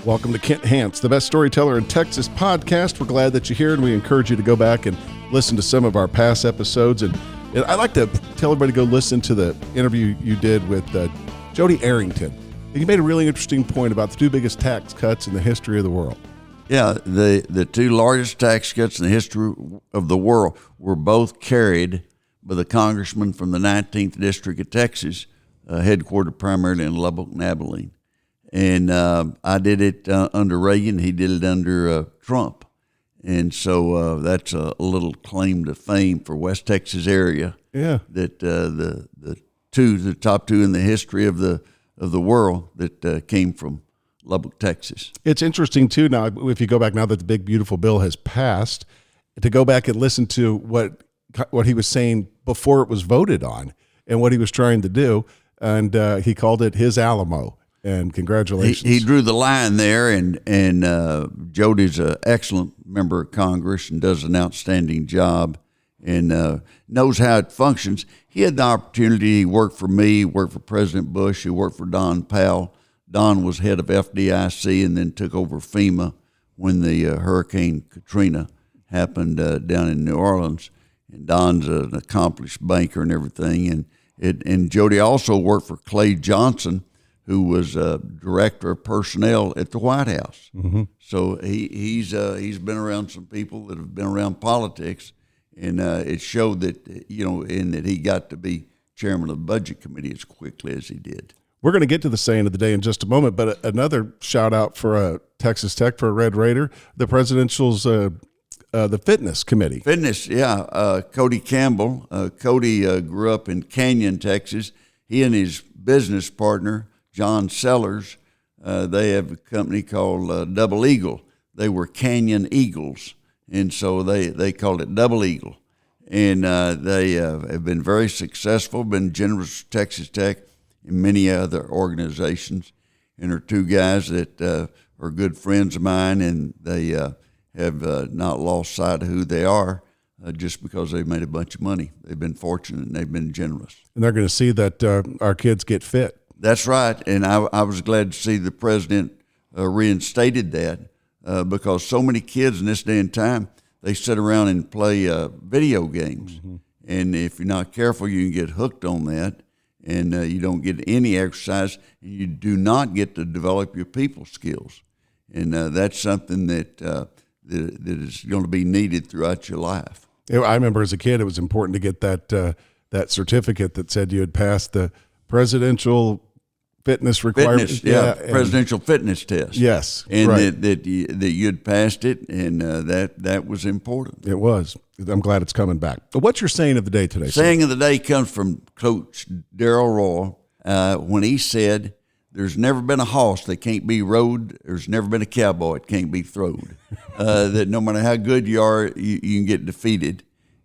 Welcome to Kent Hance, the best storyteller in Texas podcast. We're glad that you're here, and we encourage you to go back and listen to some of our past episodes. And I'd like to tell everybody to go listen to the interview you did with Jody Arrington. You made a really interesting point about the two biggest tax cuts in the history of the world. Yeah, the two largest tax cuts in the history of the world were both carried by the congressman from the 19th District of Texas, headquartered primarily in Lubbock and Abilene. And I did it under Reagan. He did it under Trump. And so that's a little claim to fame for West Texas area. Yeah. That the top two in the history of the world that came from Lubbock, Texas. It's interesting, too, now, if you go back now that the big, beautiful bill has passed, to go back and listen to what he was saying before it was voted on and what he was trying to do. And he called it his Alamo. And congratulations. He drew the line there, and Jody's an excellent member of Congress and does an outstanding job and knows how it functions. He had the opportunity. He worked for me, he worked for President Bush, he worked for Don Powell. Don was head of FDIC and then took over FEMA when the Hurricane Katrina happened down in New Orleans. And Don's an accomplished banker and everything. And Jody also worked for Clay Johnson, who was director of personnel at the White House. Mm-hmm. So he's been around some people that have been around politics, and it showed that, in that he got to be chairman of the Budget Committee as quickly as he did. We're going to get to the saying of the day in just a moment, but another shout out for Texas Tech, for a Red Raider, the presidential's the fitness committee. Fitness, yeah. Cody Campbell. Cody grew up in Canyon, Texas. He and his business partner, John Sellers, they have a company called Double Eagle. They were Canyon Eagles, and so they called it Double Eagle. And they have been very successful, been generous to Texas Tech and many other organizations, and are two guys that are good friends of mine, and they have not lost sight of who they are just because they've made a bunch of money. They've been fortunate, and they've been generous. And they're going to see that our kids get fit. That's right, and I was glad to see the president reinstated that because so many kids in this day and time, they sit around and play video games. Mm-hmm. And if you're not careful, you can get hooked on that, and you don't get any exercise, and you do not get to develop your people skills. And that's something that is going to be needed throughout your life. I remember as a kid, it was important to get that certificate that said you had passed the presidential fitness requirements. Presidential fitness test. Yes, and right. that you'd passed it, and that was important. It was. I'm glad it's coming back. But what's your saying of the day today? Saying of the day comes from Coach Darrell Royal when he said, "There's never been a horse that can't be rode. There's never been a cowboy that can't be throwed. That no matter how good you are, you can get defeated."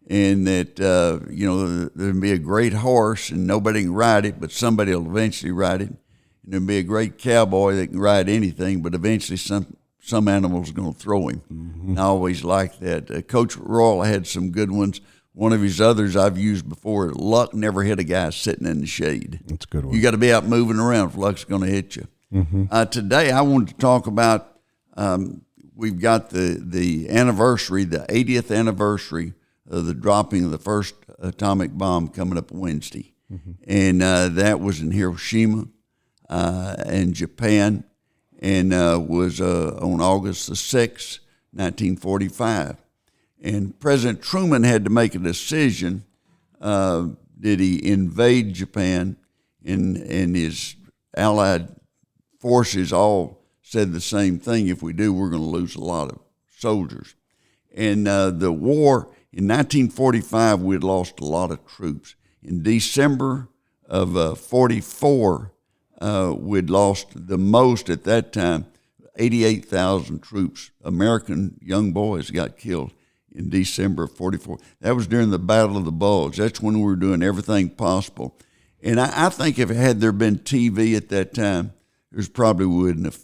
And that, there'll be a great horse and nobody can ride it, but somebody will eventually ride it. And there'll be a great cowboy that can ride anything, but eventually some animal's going to throw him. Mm-hmm. And I always like that. Coach Royal had some good ones. One of his others I've used before, luck never hit a guy sitting in the shade. That's a good one. You got to be out moving around if luck's going to hit you. Mm-hmm. Today I wanted to talk about, we've got the anniversary, the 80th anniversary of the dropping of the first atomic bomb coming up Wednesday. Mm-hmm. And that was in Hiroshima in Japan, and was on August the 6th, 1945. And President Truman had to make a decision. Did he invade Japan? And his allied forces all said the same thing. If we do, we're going to lose a lot of soldiers. And the war, in 1945, we had lost a lot of troops. In December of 44, we'd lost the most at that time, 88,000 troops. American young boys got killed in December of 44. That was during the Battle of the Bulge. That's when we were doing everything possible. And I think if had there been TV at that time, there's probably wouldn't have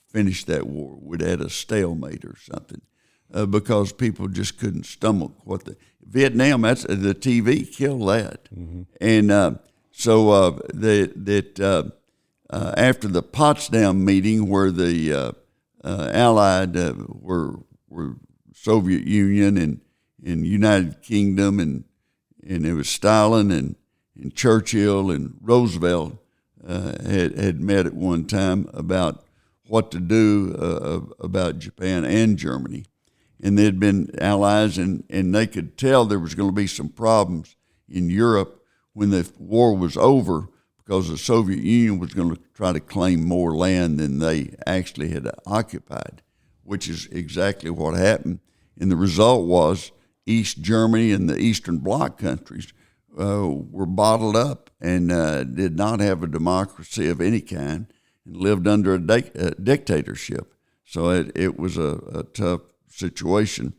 finished that war. We'd had a stalemate or something. Because people just couldn't stomach what Vietnam. That's the TV killed that, mm-hmm. And so after the Potsdam meeting, where the allied were Soviet Union and United Kingdom, and it was Stalin and Churchill and Roosevelt had met at one time about what to do about Japan and Germany. And they'd been allies, and they could tell there was going to be some problems in Europe when the war was over, because the Soviet Union was going to try to claim more land than they actually had occupied, which is exactly what happened. And the result was East Germany and the Eastern Bloc countries were bottled up and did not have a democracy of any kind and lived under a dictatorship. So it was a tough situation.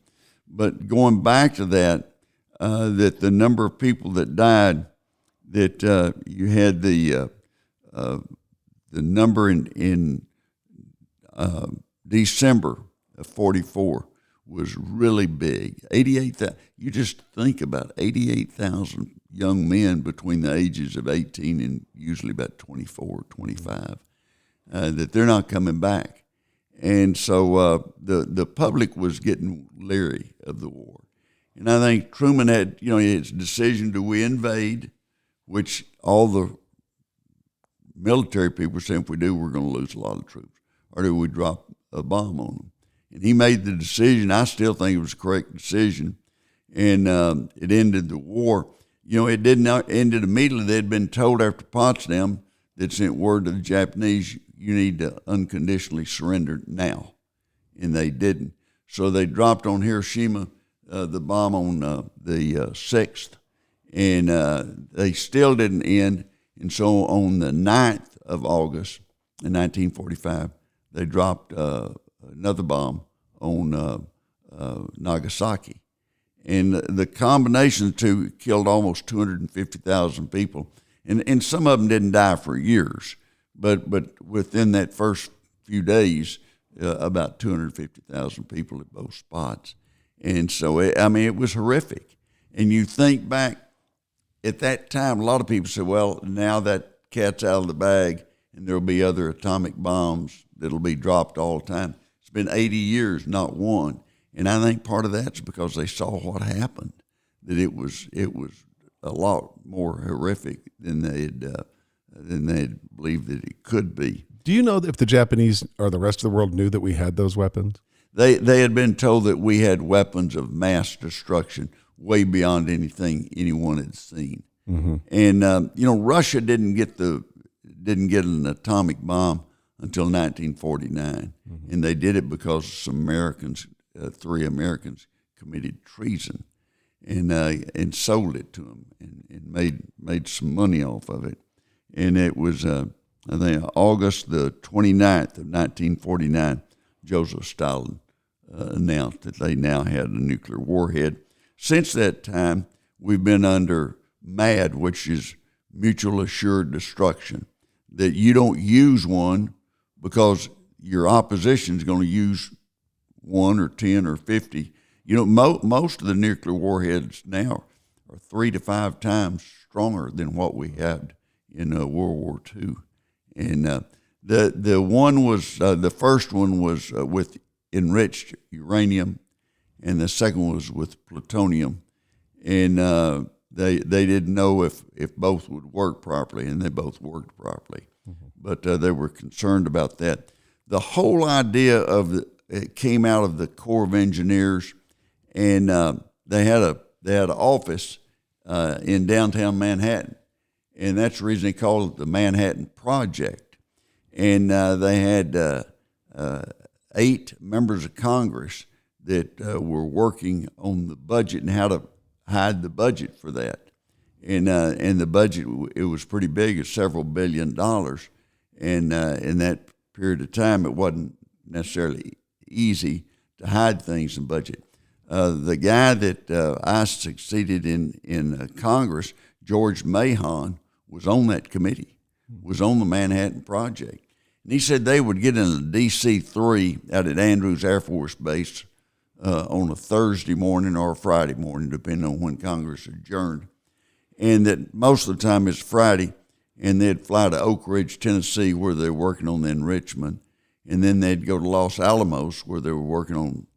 But going back to that, that the number of people that died, that you had the number in December of 44 was really big. 88,000. You just think about 88,000 young men between the ages of 18 and usually about 24, 25, that they're not coming back. And so the public was getting leery of the war. And I think Truman had, his decision, do we invade, which all the military people were saying, if we do, we're going to lose a lot of troops, or do we drop a bomb on them? And he made the decision. I still think it was a correct decision, and it ended the war. It didn't end it immediately. They'd been told after Potsdam, they'd sent word to the Japanese, you need to unconditionally surrender now, and they didn't. So they dropped on Hiroshima the bomb on the 6th, and they still didn't end. And so on the 9th of August in 1945, they dropped another bomb on Nagasaki. And the combination of the two killed almost 250,000 people. And some of them didn't die for years, but within that first few days, about 250,000 people at both spots. And so, it was horrific. And you think back, at that time, a lot of people said, well, now that cat's out of the bag and there'll be other atomic bombs that'll be dropped all the time. It's been 80 years, not one. And I think part of that's because they saw what happened, that it was a lot more horrific than they'd believed that it could be. Do you know if the Japanese or the rest of the world knew that we had those weapons? They had been told that we had weapons of mass destruction way beyond anything anyone had seen. Mm-hmm. And Russia didn't get an atomic bomb until 1949, mm-hmm. and they did it because some Americans, 3 Americans, committed treason, and sold it to them, and made some money off of it. And it was I think August the 29th of 1949, Joseph Stalin announced that they now had a nuclear warhead. Since that time, we've been under MAD, which is mutual assured destruction, that you don't use one because your opposition is going to use 1 or 10 or 50. Most of the nuclear warheads now are 3 to 5 times stronger than what we had in World War II. And the one was the first one was with enriched uranium, and the second one was with plutonium. And they didn't know if both would work properly, and they both worked properly. Mm-hmm. But they were concerned about that. The whole idea it came out of the Corps of Engineers, and they had an office in downtown Manhattan, and that's the reason they called it the Manhattan Project. And they had 8 members of Congress that were working on the budget and how to hide the budget for that. And the budget, it was pretty big, it's several $1 billion. And in that period of time, it wasn't necessarily easy to hide things in budget. The guy that I succeeded in Congress, George Mahon, was on that committee, was on the Manhattan Project. And he said they would get in a DC-3 out at Andrews Air Force Base on a Thursday morning or a Friday morning, depending on when Congress adjourned. And that most of the time it's Friday, and they'd fly to Oak Ridge, Tennessee, where they're working on the enrichment. and then they'd go to Los Alamos where they were working on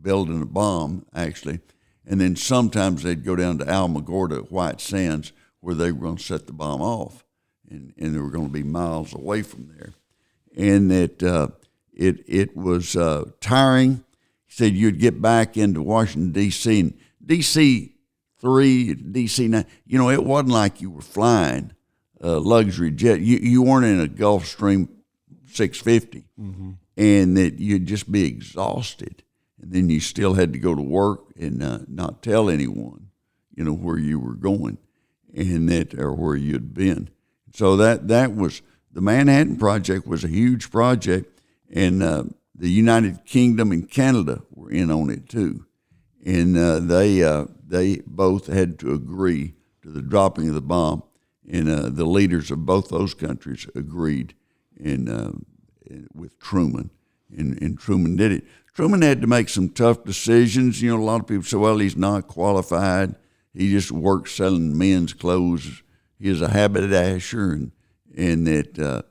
building a bomb, actually, and then sometimes they'd go down to Alamogordo, White Sands, where they were going to set the bomb off, and they were going to be miles away from there. And that it was tiring. He said you'd get back into Washington, D.C., and D.C. 3, D.C. 9, it wasn't like you were flying a luxury jet. You weren't in a Gulfstream 650, and that you'd just be exhausted. And then you still had to go to work and not tell anyone, where you were going and or where you'd been. So that was, the Manhattan Project was a huge project, and the United Kingdom and Canada were in on it too. And they both had to agree to the dropping of the bomb, and the leaders of both those countries agreed with Truman, and Truman did it. Truman had to make some tough decisions. A lot of people say, well, he's not qualified. He just works selling men's clothes. He is a haberdasher and that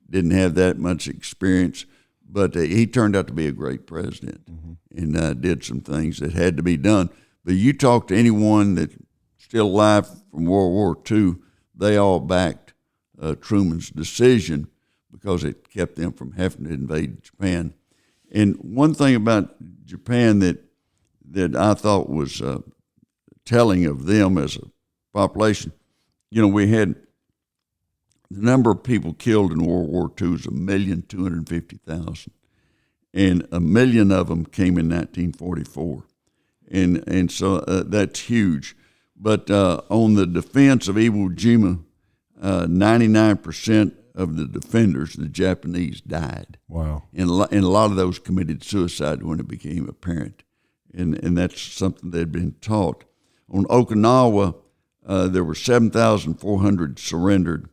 didn't have that much experience. But he turned out to be a great president and did some things that had to be done. But you talk to anyone that's still alive from World War II, they all backed Truman's decision because it kept them from having to invade Japan. And one thing about Japan that I thought was telling of them as a population, we had the number of people killed in World War II was 1,250,000, and 1 million of them came in 1944, and so that's huge. But on the defense of Iwo Jima, 99% of the defenders, the Japanese, died. Wow. And a lot of those committed suicide when it became apparent. And that's something they'd been taught. On Okinawa, there were 7,400 surrendered,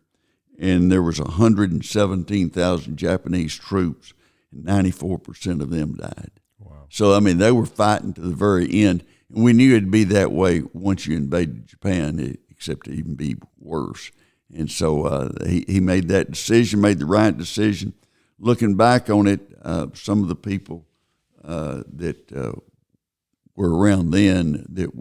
and there was 117,000 Japanese troops, and 94% of them died. Wow. So, they were fighting to the very end. And we knew it'd be that way once you invaded Japan, except to even be worse. And so he made that decision, made the right decision. Looking back on it, some of the people that were around then that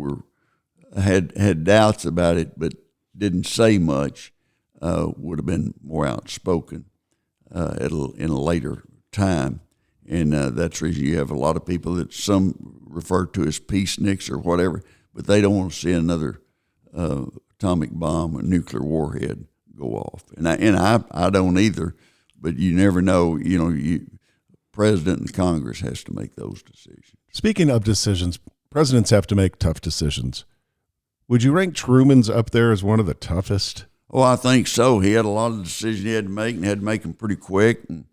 had doubts about it but didn't say much would have been more outspoken in a later time. And that's the reason you have a lot of people that some refer to as peaceniks or whatever, but they don't want to see another atomic bomb or nuclear warhead go off. And I don't either, but you never know. President and Congress has to make those decisions. Speaking of decisions, presidents have to make tough decisions. Would you rank Truman's up there as one of the toughest? Oh, I think so. He had a lot of decisions he had to make, and had to make them pretty quick. And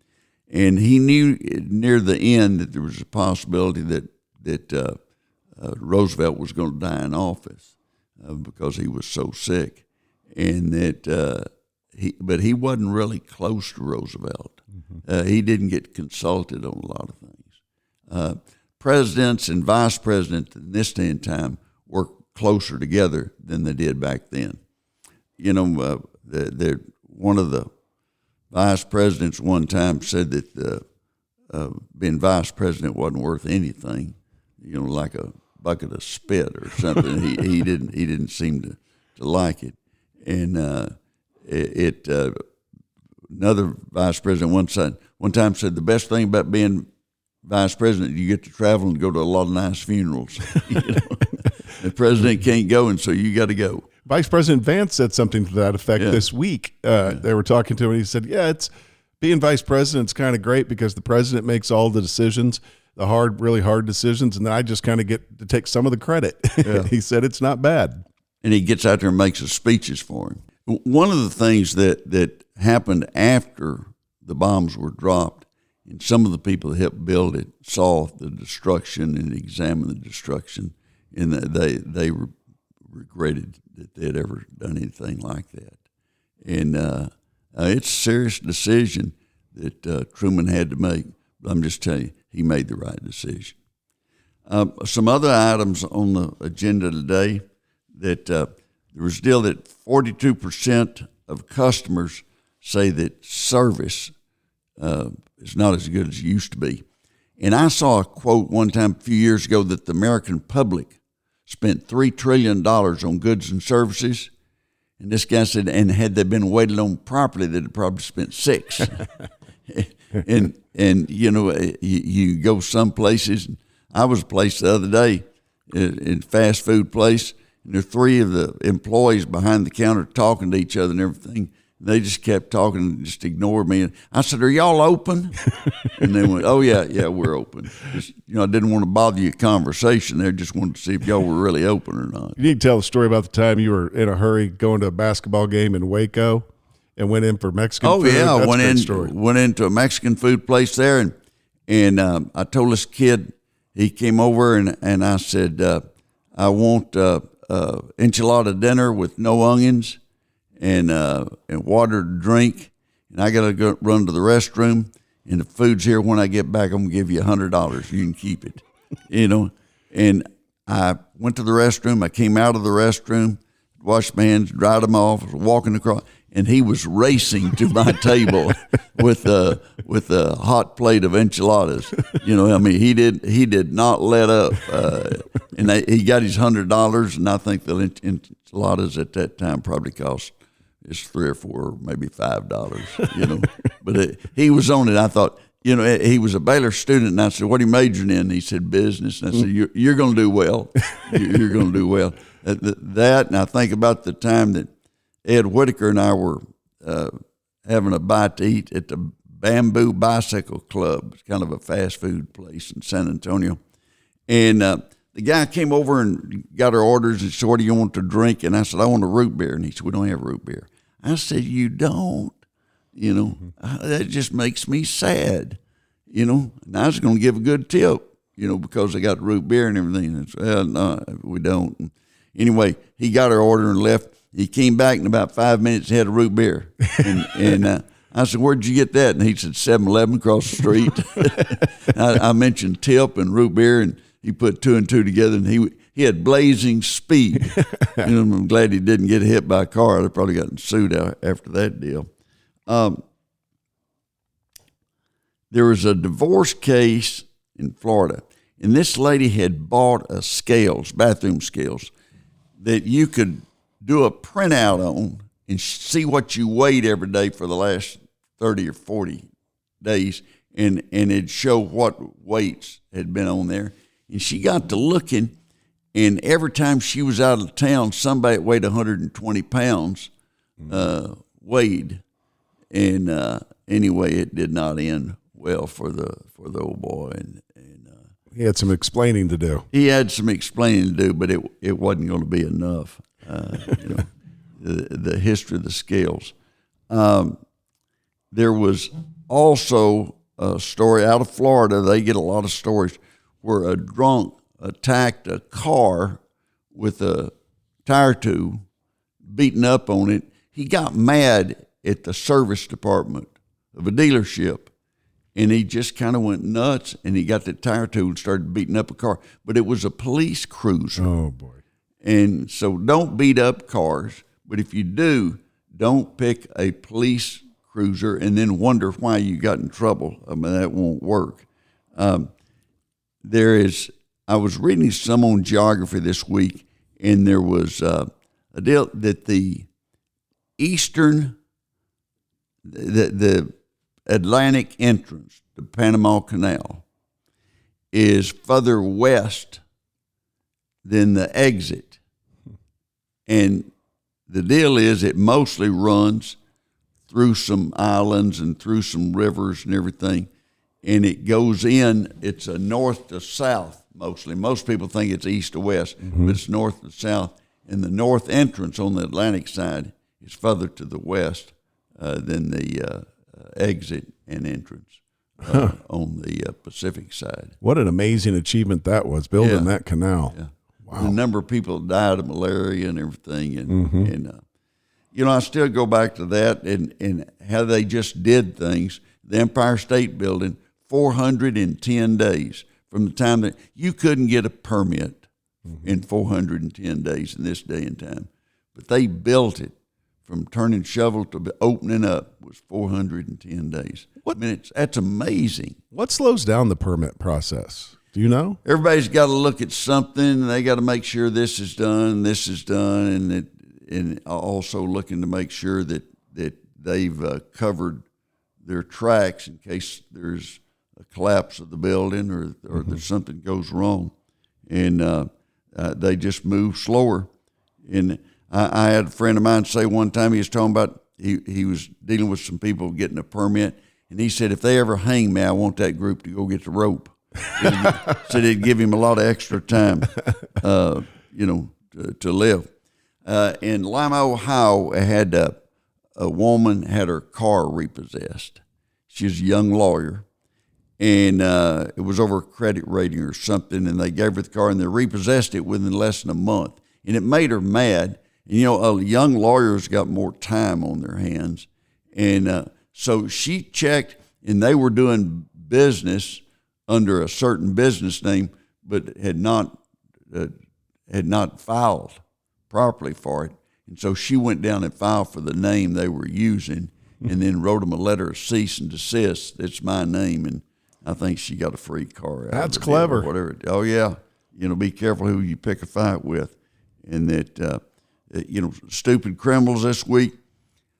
he knew near the end that there was a possibility that Roosevelt was going to die in office because he was so sick, and that but he wasn't really close to Roosevelt. He didn't get consulted on a lot of things. Presidents and vice presidents in this day and time work closer together than they did back then. One of the vice presidents one time said that being vice president wasn't worth anything, like a bucket of spit or something. he didn't seem to like it. And another vice president one time said the best thing about being vice president, you get to travel and go to a lot of nice funerals. The president can't go, and so you got to go. Vice President Vance said something to that effect this week. They were talking to him, and he said, it's being vice president's kind of great because the president makes all the decisions, the really hard decisions, and then I just kind of get to take some of the credit. Yeah. He said it's not bad. And he gets out there and makes the speeches for him. One of the things that happened after the bombs were dropped, and some of the people that helped build it saw the destruction and examined the destruction, and they regretted that they had ever done anything like that. And it's a serious decision that Truman had to make. But I'm just telling you, he made the right decision. Some other items on the agenda today that there was still that 42% of customers say that service it's not as good as it used to be. And I saw a quote one time a few years ago that the American public spent $3 trillion on goods and services. And this guy said, and had they been weighted on properly, they'd have probably spent 6. and you know, you go some places. I was a place the other day, in fast food place, and there are 3 of the employees behind the counter talking to each other and everything. They just kept talking and just ignored me. And I said, "Are y'all open?" And they went, "Oh yeah, we're open." Just, I didn't want to bother your conversation there. Just wanted to see if y'all were really open or not. You need to tell the story about the time you were in a hurry going to a basketball game in Waco and went in for Mexican food. Oh yeah, That's went into a Mexican food place there, and I told this kid, he came over and I said, "I want enchilada dinner with no onions and water to drink, and I got to go run to the restroom, and the food's here. When I get back, I'm gonna give you $100. You can keep it." And I went to the restroom. I came out of the restroom, washed my hands, dried them off, was walking across, and he was racing to my table with a hot plate of enchiladas. I mean, he did not let up. And he got his $100, and I think the enchiladas at that time probably cost just $3 or $4, maybe $5. But he was on it. I thought, he was a Baylor student, and I said, "What are you majoring in?" And he said, "Business." And I said, "You're going to do well. You're going to do well." That, and I think about the time that Ed Whitaker and I were having a bite to eat at the Bamboo Bicycle Club. It's kind of a fast food place in San Antonio. And the guy came over and got our orders and said, "What do you want to drink?" And I said, "I want a root beer." And he said, "We don't have root beer." I said, "You don't?" That just makes me sad. And I was going to give a good tip, because I got root beer and everything. And I said, "Well, no, we don't." And anyway, he got our order and left. He came back in about 5 minutes, he had a root beer. And I said, "Where'd you get that?" And he said, 7-Eleven across the street. I mentioned tip and root beer, and he put 2 and 2 together, and he had blazing speed. I'm glad he didn't get hit by a car. I'd have probably gotten sued after that deal. There was a divorce case in Florida, and this lady had bought bathroom scales, that you could do a printout on and see what you weighed every day for the last 30 or 40 days, and it'd show what weights had been on there. And she got to looking, and every time she was out of town, somebody that weighed 120 pounds weighed. And anyway, it did not end well for the old boy. And he had some explaining to do. He had some explaining to do, but it wasn't going to be enough. The history of the scales. There was also a story out of Florida. They get a lot of stories where a drunk attacked a car with a tire tool, beating up on it. He got mad at the service department of a dealership, and he just kind of went nuts, and he got the tire tool and started beating up a car. But it was a police cruiser. Oh, boy. And so don't beat up cars, but if you do, don't pick a police cruiser and then wonder why you got in trouble. I mean, that won't work. I was reading some on geography this week, and there was a deal that the Atlantic entrance, the Panama Canal, is further west than the exit. And the deal is it mostly runs through some islands and through some rivers and everything. And it goes in, it's a north to south mostly. Most people think it's east to west, but it's north to south. And the north entrance on the Atlantic side is further to the west than the exit and entrance on the Pacific side. What an amazing achievement that was, building that canal. Yeah. Wow. The number of people died of malaria and everything. And I still go back to that and how they just did things. The Empire State Building, 410 days from the time that you couldn't get a permit in 410 days in this day and time. But they built it from turning shovel to opening up was 410 days. What? I mean, that's amazing. What slows down the permit process? Do you know? Everybody's got to look at something, and they got to make sure this is done, and also looking to make sure that they've covered their tracks in case there's a collapse of the building or there's something goes wrong, and they just move slower. And I had a friend of mine say one time, he was talking about he was dealing with some people getting a permit, and he said, if they ever hang me, I want that group to go get the rope. So they'd give him a lot of extra time, to live. In Lima, Ohio, I had a woman had her car repossessed. She's a young lawyer, and it was over a credit rating or something, and they gave her the car, and they repossessed it within less than a month. And it made her mad. And, young lawyers got more time on their hands. And so she checked, and they were doing business under a certain business name, but had not filed properly for it. And so she went down and filed for the name they were using, and then wrote them a letter of cease and desist. It's my name, and I think she got a free car. That's clever. Or whatever. Oh yeah, be careful who you pick a fight with, and that stupid criminals this week.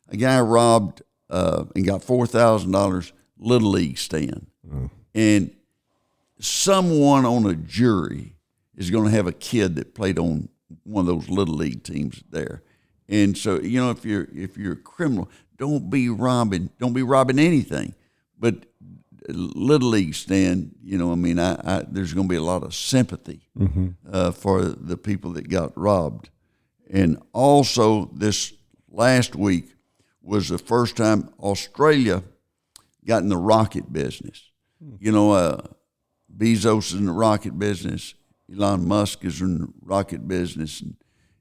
A guy robbed and got $4,000 Little League stand, and someone on a jury is going to have a kid that played on one of those Little League teams there. And so, if you're a criminal, don't be robbing anything. But Little League stand, there's going to be a lot of sympathy for the people that got robbed. And also this last week was the first time Australia got in the rocket business. Bezos is in the rocket business. Elon Musk is in the rocket business,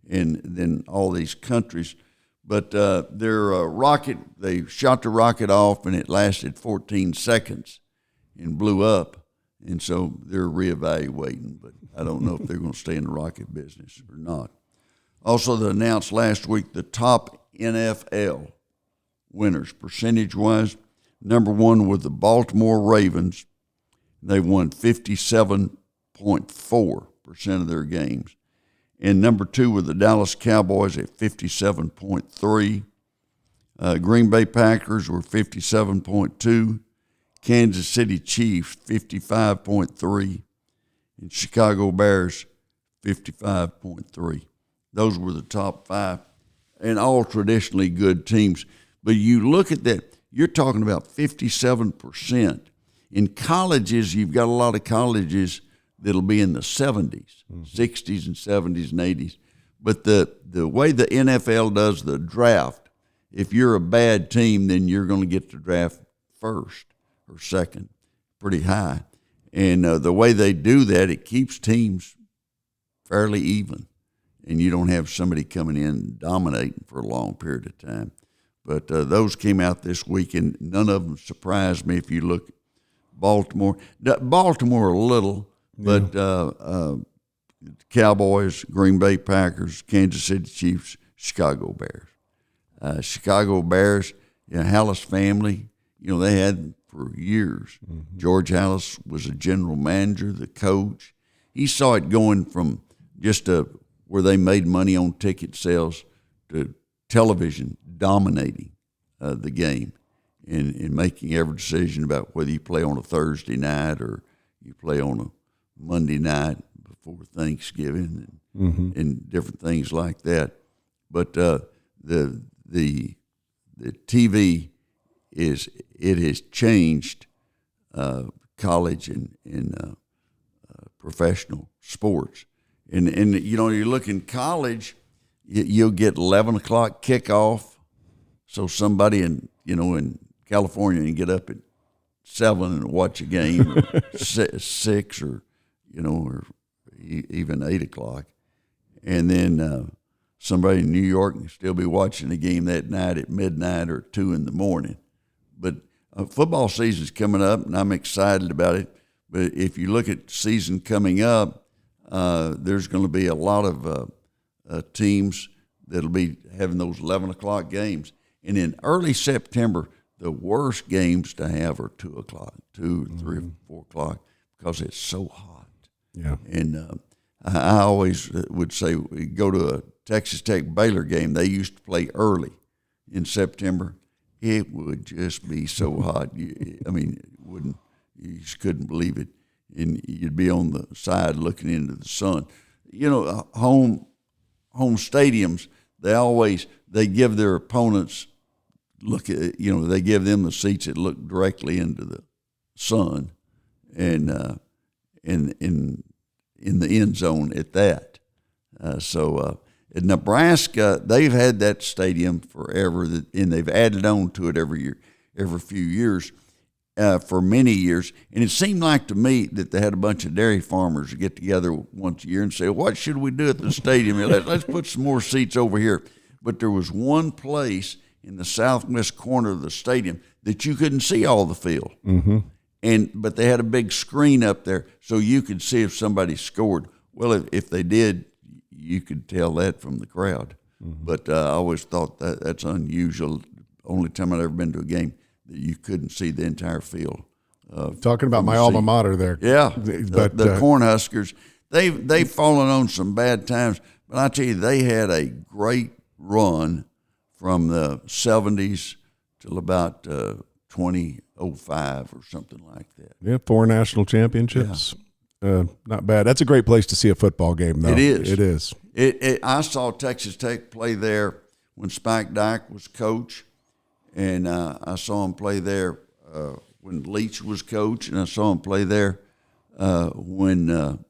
and then all these countries. But their rocket, they shot the rocket off, and it lasted 14 seconds and blew up. And so they're reevaluating, but I don't know if they're going to stay in the rocket business or not. Also, they announced last week the top NFL winners, percentage-wise. Number one was the Baltimore Ravens. They won 57.4% of their games. And number two were the Dallas Cowboys at 57.3%. Green Bay Packers were 57.2%. Kansas City Chiefs 55.3%. And Chicago Bears 55.3%. Those were the top five, and all traditionally good teams. But you look at that, you're talking about 57%. In colleges, you've got a lot of colleges that'll be in the 70s, 60s and 70s and 80s. But the way the NFL does the draft, if you're a bad team, then you're going to get the draft first or second, pretty high. And the way they do that, it keeps teams fairly even. And you don't have somebody coming in and dominating for a long period of time. But those came out this week, and none of them surprised me. If you look at Baltimore a little, but Cowboys, Green Bay Packers, Kansas City Chiefs, Chicago Bears. Chicago Bears, Hallis family, they had for years. Mm-hmm. George Hallis was a general manager, the coach. He saw it going from just where they made money on ticket sales to television dominating the game and making every decision about whether you play on a Thursday night or you play on a Monday night before Thanksgiving and different things like that. But the TV has changed college and professional sports. And you look in college, you'll get 11 o'clock kickoff. So somebody in California can get up at 7 and watch a game, or 6 or even 8 o'clock. And then somebody in New York can still be watching the game that night at midnight or 2 in the morning. But football season's coming up, and I'm excited about it. But if you look at season coming up, there's going to be a lot of teams that'll be having those 11 o'clock games. And in early September, the worst games to have are 2 o'clock, 2, 3, 4 o'clock, because it's so hot. Yeah. And I always would say, we go to a Texas Tech Baylor game. They used to play early in September. It would just be so hot. You just couldn't believe it. And you'd be on the side looking into the sun. Home stadiums, they give their opponents they give them the seats that look directly into the sun, and in the end zone at that. So in Nebraska, they've had that stadium forever, and they've added on to it every few years, for many years. And it seemed like to me that they had a bunch of dairy farmers get together once a year and say, "What should we do at the stadium? Let's put some more seats over here." But there was one place in the southwest corner of the stadium that you couldn't see all the field. Mm-hmm. But they had a big screen up there so you could see if somebody scored. Well, if they did, you could tell that from the crowd. Mm-hmm. But I always thought that's unusual. Only time I'd ever been to a game that you couldn't see the entire field. Talking about my alma mater there. Yeah, but the Cornhuskers, they've fallen on some bad times. But I tell you, they had a great run from the 70s till about 2005 or something like that. Yeah, 4 national championships. Yeah. Not bad. That's a great place to see a football game, though. It is. It is. I saw Texas Tech play there when Spike Dyke was coach, and I saw him play there when Leach was coach, and I saw him play there when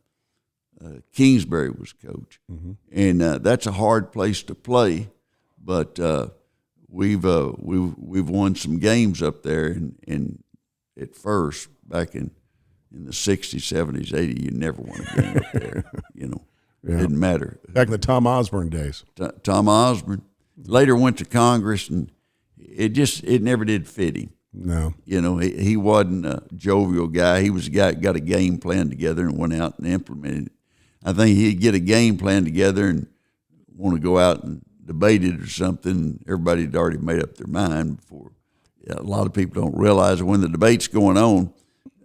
Kingsbury was coach. Mm-hmm. And that's a hard place to play, but we've won some games up there, and at first back in the 60s, 70s, 80s, you never won a game up there. Yeah. Didn't matter. Back in the Tom Osborne days. Tom Osborne later went to Congress, and it never did fit him. No. He wasn't a jovial guy. He was a guy that got a game plan together and went out and implemented it. I think he'd get a game plan together and want to go out and debate it or something. Everybody had already made up their mind before. Yeah, a lot of people don't realize that when the debate's going on,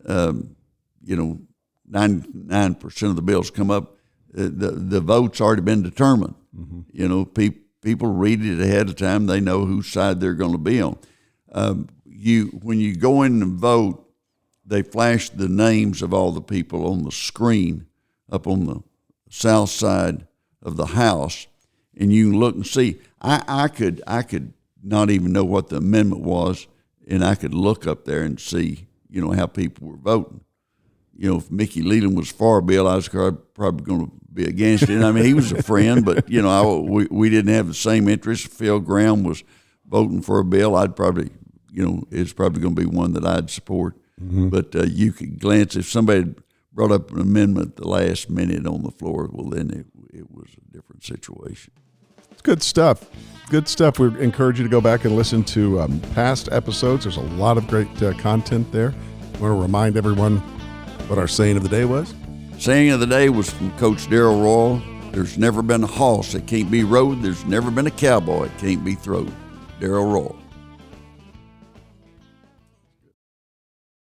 99% of the bills come up, the vote's already been determined. Mm-hmm. People read it ahead of time. They know whose side they're going to be on. When you go in and vote, they flash the names of all the people on the screen up on the south side of the house, and you can look and see. I could not even know what the amendment was, and I could look up there and see, how people were voting. If Mickey Leland was for a bill, I was probably going to be against it. I mean, he was a friend, but we didn't have the same interests. If Phil Graham was voting for a bill, I'd probably, it's probably going to be one that I'd support. Mm-hmm. But you could glance, if somebody brought up an amendment at the last minute on the floor, well, then it was a different situation. It's good stuff. Good stuff. We encourage you to go back and listen to past episodes. There's a lot of great content there. I want to remind everyone what our saying of the day was. Saying of the day was from Coach Darrell Royal. There's never been a horse that can't be rode. There's never been a cowboy that can't be throwed. Darrell Royal.